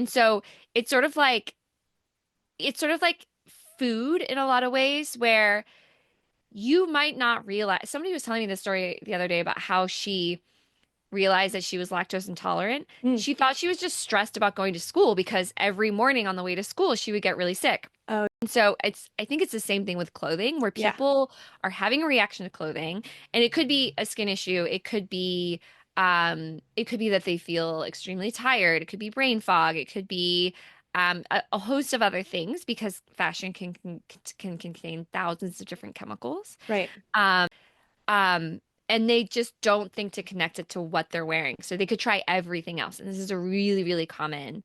And so it's sort of like it's sort of like food in a lot of ways where you might not realize. Somebody was telling me this story the other day about how she realized that she was lactose intolerant. Mm. She thought she was just stressed about going to school because every morning on the way to school, she would get really sick. Oh, And so I think it's the same thing with clothing where yeah. people are having a reaction to clothing, and it could be a skin issue. It could be that they feel extremely tired. It could be brain fog. It could be a host of other things because fashion can contain thousands of different chemicals. Right. Um, and they just don't think to connect it to what they're wearing. So they could try everything else. And this is a really, really common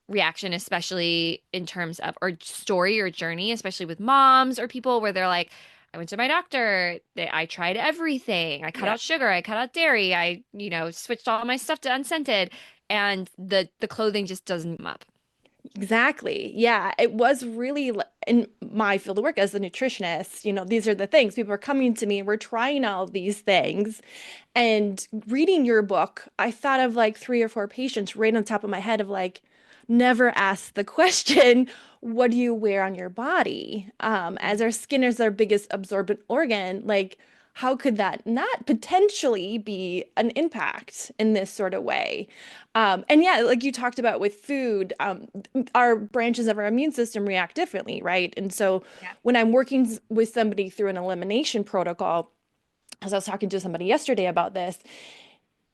reaction, especially in terms of or story or journey, especially with moms or people where they're like, I went to my doctor, I tried everything. I cut Yeah. out sugar, I cut out dairy, switched all my stuff to unscented, and the clothing just doesn't come up. Exactly. Yeah, it was really in my field of work as a nutritionist, these are the things people are coming to me, we're trying all of these things. And reading your book, I thought of like three or four patients right on top of my head of like, never ask the question, what do you wear on your body? As our skin is our biggest absorbent organ, like, how could that not potentially be an impact in this sort of way? And yeah, like you talked about with food, our branches of our immune system react differently, right? And so Yeah. when I'm working with somebody through an elimination protocol, as I was talking to somebody yesterday about this,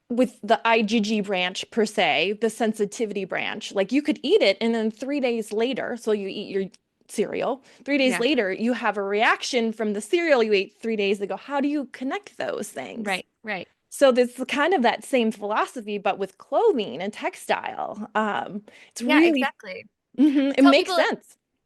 with the IgG branch per se, the sensitivity branch, like you could eat it and then 3 days later, so you eat your cereal, 3 days Yeah. later, you have a reaction from the cereal you ate 3 days ago. How do you connect those things? Right. Right. So there's kind of that same philosophy, but with clothing and textile. It's Yeah, really, exactly. mhm, I it tell makes people sense.